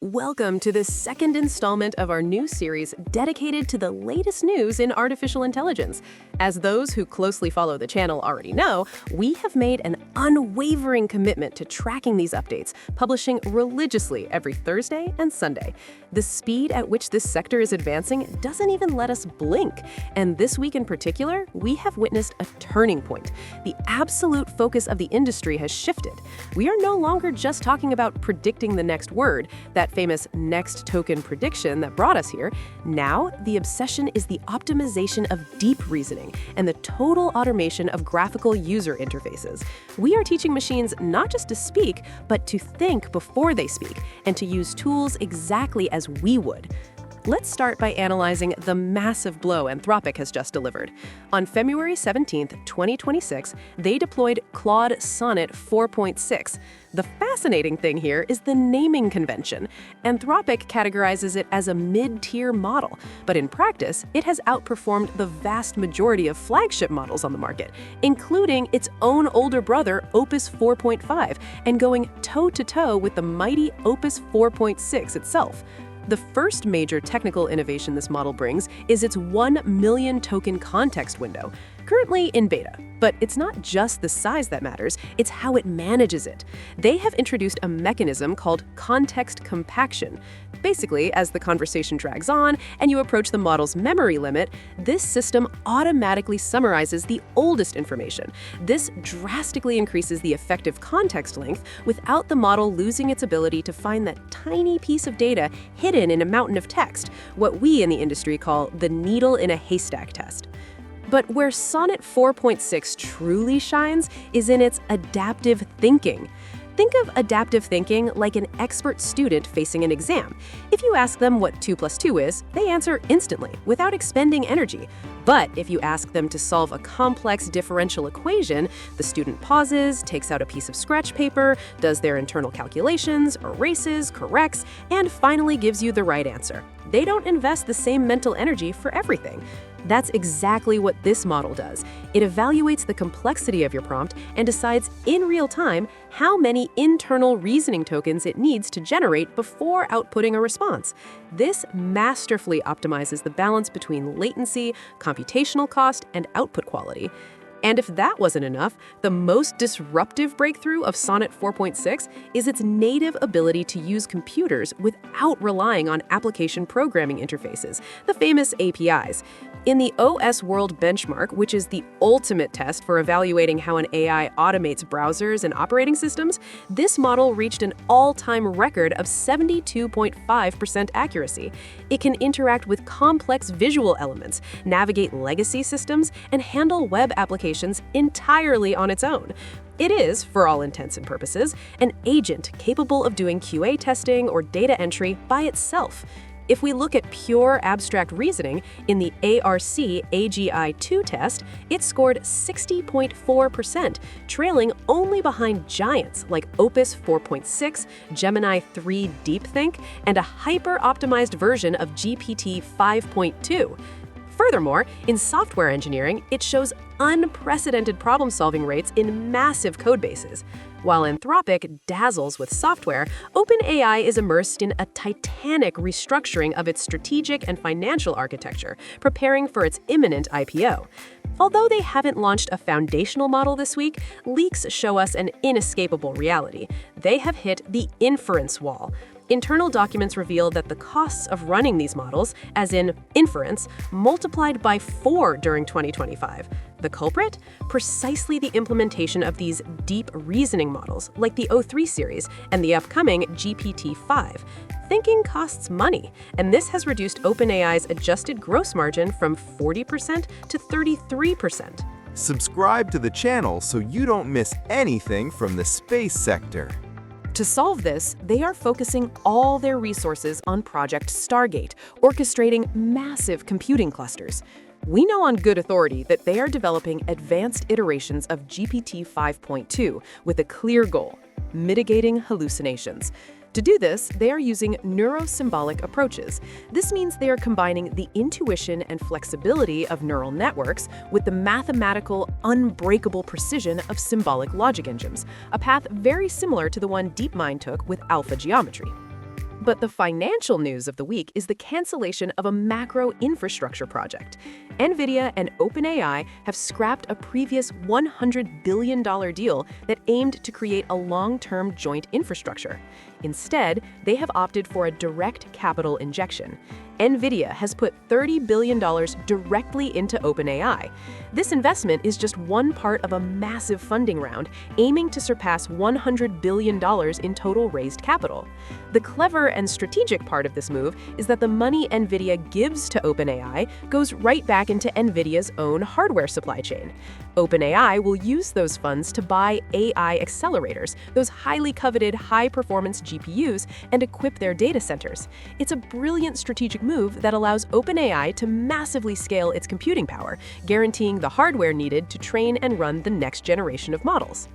Welcome to the second installment of our new series dedicated to the latest news in artificial intelligence. As those who closely follow the channel already know, we have made an unwavering commitment to tracking these updates, publishing religiously every Thursday and Sunday. The speed at which this sector is advancing doesn't even let us blink. And this week in particular, we have witnessed a turning point. The absolute focus of the industry has shifted. We are no longer just talking about predicting the next word, that famous next token prediction that brought us here. Now, the obsession is the optimization of deep reasoning and the total automation of graphical user interfaces. We are teaching machines not just to speak, but to think before they speak and to use tools exactly as we would. Let's start by analyzing the massive blow Anthropic has just delivered. On February 17, 2026, they deployed Claude Sonnet 4.6. The fascinating thing here is the naming convention. Anthropic categorizes it as a mid-tier model, but in practice, it has outperformed the vast majority of flagship models on the market, including its own older brother, Opus 4.5, and going toe-to-toe with the mighty Opus 4.6 itself. The first major technical innovation this model brings is its 1 million token context window, currently in beta. But it's not just the size that matters, it's how it manages it. They have introduced a mechanism called context compaction. Basically, as the conversation drags on and you approach the model's memory limit, this system automatically summarizes the oldest information. This drastically increases the effective context length without the model losing its ability to find that tiny piece of data hidden in a mountain of text, what we in the industry call the needle in a haystack test. But where Sonnet 4.6 truly shines is in its adaptive thinking. Think of adaptive thinking like an expert student facing an exam. If you ask them what 2 plus 2 is, they answer instantly, without expending energy. But if you ask them to solve a complex differential equation, the student pauses, takes out a piece of scratch paper, does their internal calculations, erases, corrects, and finally gives you the right answer. They don't invest the same mental energy for everything. That's exactly what this model does. It evaluates the complexity of your prompt and decides in real time how many internal reasoning tokens it needs to generate before outputting a response. This masterfully optimizes the balance between latency, computational cost, and output quality. And if that wasn't enough, the most disruptive breakthrough of Sonnet 4.6 is its native ability to use computers without relying on application programming interfaces, the famous APIs. In the OS World benchmark, which is the ultimate test for evaluating how an AI automates browsers and operating systems, this model reached an all-time record of 72.5% accuracy. It can interact with complex visual elements, navigate legacy systems, and handle web applications entirely on its own. It is, for all intents and purposes, an agent capable of doing QA testing or data entry by itself. If we look at pure abstract reasoning, in the ARC-AGI-2 test, it scored 60.4%, trailing only behind giants like Opus 4.6, Gemini 3 DeepThink, and a hyper-optimized version of GPT 5.2. Furthermore, in software engineering, it shows unprecedented problem-solving rates in massive codebases. While Anthropic dazzles with software, OpenAI is immersed in a titanic restructuring of its strategic and financial architecture, preparing for its imminent IPO. Although they haven't launched a foundational model this week, leaks show us an inescapable reality. They have hit the Inference Wall. Internal documents reveal that the costs of running these models, as in inference, multiplied by 4 during 2025. The culprit? Precisely the implementation of these deep reasoning models, like the O3 series and the upcoming GPT-5. Thinking costs money, and this has reduced OpenAI's adjusted gross margin from 40% to 33%. Subscribe to the channel so you don't miss anything from the space sector. To solve this, they are focusing all their resources on Project Stargate, orchestrating massive computing clusters. We know on good authority that they are developing advanced iterations of GPT 5.2 with a clear goal: mitigating hallucinations. To do this, they are using neurosymbolic approaches. This means they are combining the intuition and flexibility of neural networks with the mathematical, unbreakable precision of symbolic logic engines, a path very similar to the one DeepMind took with alpha geometry. But the financial news of the week is the cancellation of a macro infrastructure project. Nvidia and OpenAI have scrapped a previous $100 billion deal that aimed to create a long-term joint infrastructure. Instead, they have opted for a direct capital injection. Nvidia has put $30 billion directly into OpenAI. This investment is just one part of a massive funding round aiming to surpass $100 billion in total raised capital. The clever and strategic part of this move is that the money Nvidia gives to OpenAI goes right back into Nvidia's own hardware supply chain. OpenAI will use those funds to buy AI accelerators, those highly coveted high-performance GPUs, and equip their data centers. It's a brilliant strategic move that allows OpenAI to massively scale its computing power, guaranteeing the hardware needed to train and run the next generation of models.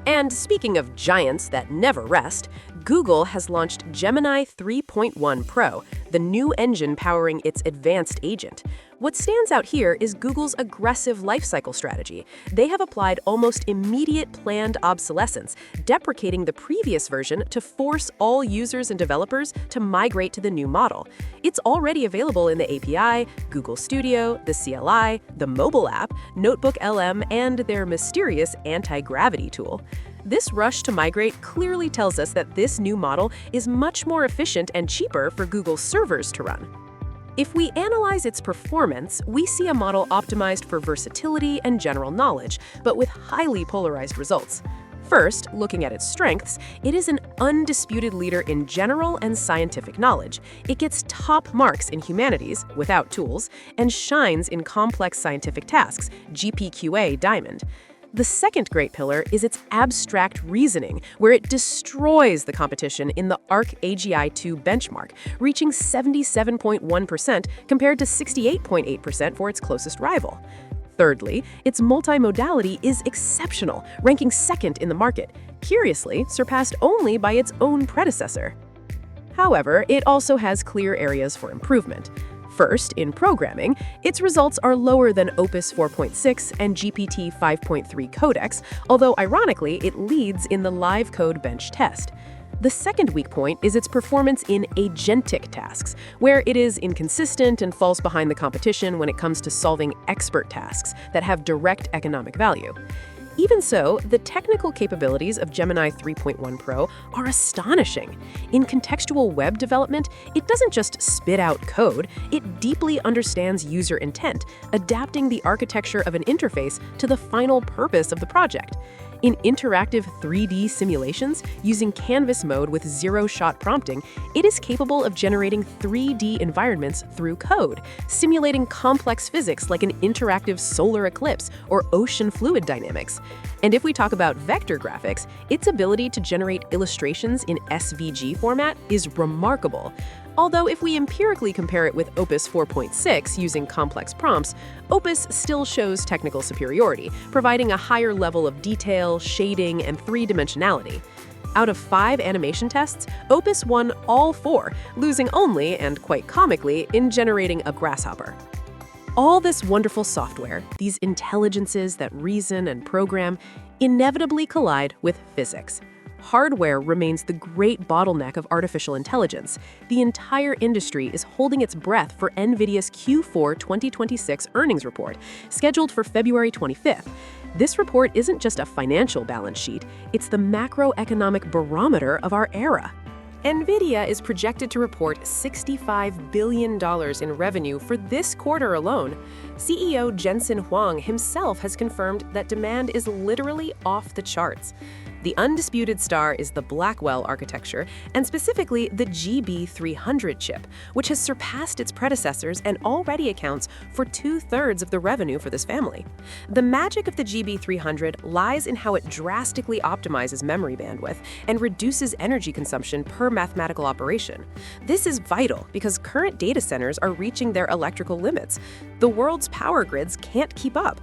And speaking of giants that never rest, Google has launched Gemini 3.1 Pro, the new engine powering its advanced agent. What stands out here is Google's aggressive lifecycle strategy. They have applied almost immediate planned obsolescence, deprecating the previous version to force all users and developers to migrate to the new model. It's already available in the API, Google Studio, the CLI, the mobile app, Notebook LM, and their mysterious anti-gravity tool. This rush to migrate clearly tells us that this new model is much more efficient and cheaper for Google's servers to run. If we analyze its performance, we see a model optimized for versatility and general knowledge, but with highly polarized results. First, looking at its strengths, it is an undisputed leader in general and scientific knowledge. It gets top marks in humanities, without tools, and shines in complex scientific tasks, GPQA Diamond. The second great pillar is its abstract reasoning, where it destroys the competition in the ARC-AGI-2 benchmark, reaching 77.1% compared to 68.8% for its closest rival. Thirdly, its multimodality is exceptional, ranking second in the market, curiously surpassed only by its own predecessor. However, it also has clear areas for improvement. First, in programming, its results are lower than Opus 4.6 and GPT 5.3 codecs, although ironically, it leads in the live code bench test. The second weak point is its performance in agentic tasks, where it is inconsistent and falls behind the competition when it comes to solving expert tasks that have direct economic value. Even so, the technical capabilities of Gemini 3.1 Pro are astonishing. In contextual web development, it doesn't just spit out code, it deeply understands user intent, adapting the architecture of an interface to the final purpose of the project. In interactive 3D simulations, using canvas mode with zero-shot prompting, it is capable of generating 3D environments through code, simulating complex physics like an interactive solar eclipse or ocean fluid dynamics. And if we talk about vector graphics, its ability to generate illustrations in SVG format is remarkable. Although if we empirically compare it with Opus 4.6 using complex prompts, Opus still shows technical superiority, providing a higher level of detail, shading, and three-dimensionality. Out of 5 animation tests, Opus won all 4, losing only, and quite comically, in generating a grasshopper. All this wonderful software, these intelligences that reason and program, inevitably collide with physics. Hardware remains the great bottleneck of artificial intelligence. The entire industry is holding its breath for Nvidia's Q4 2026 earnings report, scheduled for February 25th. This report isn't just a financial balance sheet, it's the macroeconomic barometer of our era. Nvidia is projected to report $65 billion in revenue for this quarter alone. CEO Jensen Huang himself has confirmed that demand is literally off the charts. The undisputed star is the Blackwell architecture, and specifically the GB300 chip, which has surpassed its predecessors and already accounts for 2/3 of the revenue for this family. The magic of the GB300 lies in how it drastically optimizes memory bandwidth and reduces energy consumption per mathematical operation. This is vital because current data centers are reaching their electrical limits. The world's power grids can't keep up.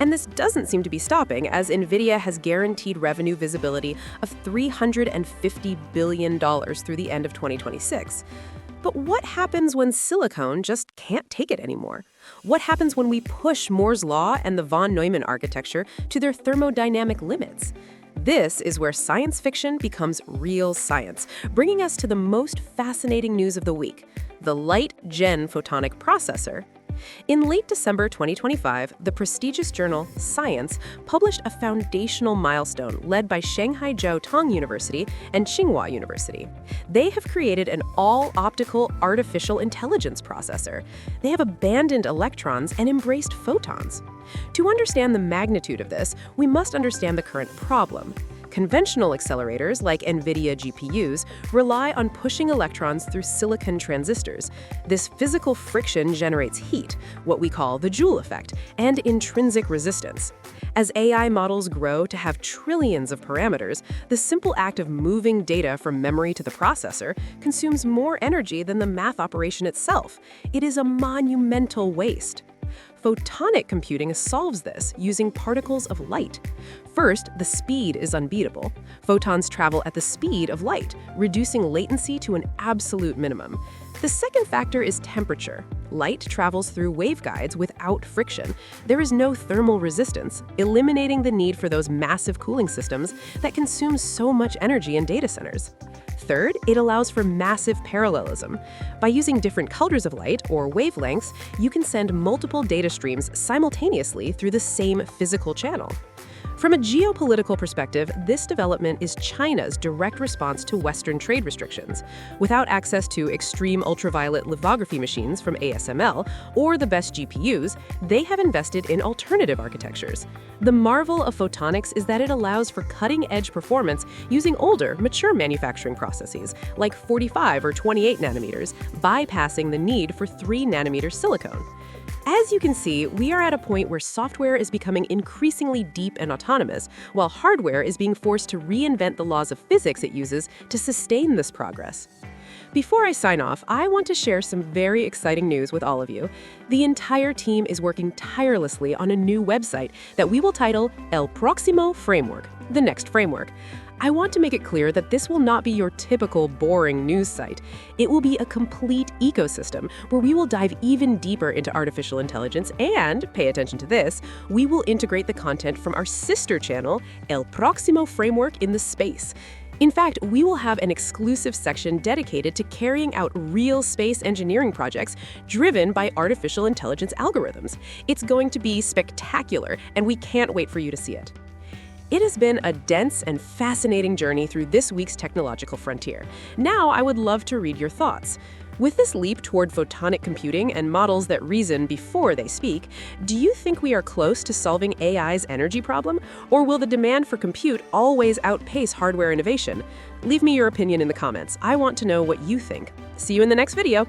And this doesn't seem to be stopping, as Nvidia has guaranteed revenue visibility of $350 billion through the end of 2026. But what happens when silicon just can't take it anymore? What happens when we push Moore's law and the von Neumann architecture to their thermodynamic limits? This is where science fiction becomes real science, bringing us to the most fascinating news of the week, the LightGen photonic processor. In late December 2025, the prestigious journal Science published a foundational milestone led by Shanghai Jiao Tong University and Tsinghua University. They have created an all-optical artificial intelligence processor. They have abandoned electrons and embraced photons. To understand the magnitude of this, we must understand the current problem. Conventional accelerators, like Nvidia GPUs, rely on pushing electrons through silicon transistors. This physical friction generates heat, what we call the Joule effect, and intrinsic resistance. As AI models grow to have trillions of parameters, the simple act of moving data from memory to the processor consumes more energy than the math operation itself. It is a monumental waste. Photonic computing solves this using particles of light. First, the speed is unbeatable. Photons travel at the speed of light, reducing latency to an absolute minimum. The second factor is temperature. Light travels through waveguides without friction. There is no thermal resistance, eliminating the need for those massive cooling systems that consume so much energy in data centers. Third, it allows for massive parallelism. By using different colors of light, or wavelengths, you can send multiple data streams simultaneously through the same physical channel. From a geopolitical perspective, this development is China's direct response to Western trade restrictions. Without access to extreme ultraviolet lithography machines from ASML or the best GPUs, they have invested in alternative architectures. The marvel of photonics is that it allows for cutting-edge performance using older, mature manufacturing processes, like 45 or 28 nanometers, bypassing the need for 3-nanometer silicon. As you can see, we are at a point where software is becoming increasingly deep and autonomous, while hardware is being forced to reinvent the laws of physics it uses to sustain this progress. Before I sign off, I want to share some very exciting news with all of you. The entire team is working tirelessly on a new website that we will title El Próximo Framework, the next framework. I want to make it clear that this will not be your typical boring news site. It will be a complete ecosystem where we will dive even deeper into artificial intelligence and, pay attention to this, we will integrate the content from our sister channel, El Próximo Framework in the Space. In fact, we will have an exclusive section dedicated to carrying out real space engineering projects driven by artificial intelligence algorithms. It's going to be spectacular, and we can't wait for you to see it. It has been a dense and fascinating journey through this week's technological frontier. Now I would love to read your thoughts. With this leap toward photonic computing and models that reason before they speak, do you think we are close to solving AI's energy problem? Or will the demand for compute always outpace hardware innovation? Leave me your opinion in the comments. I want to know what you think. See you in the next video.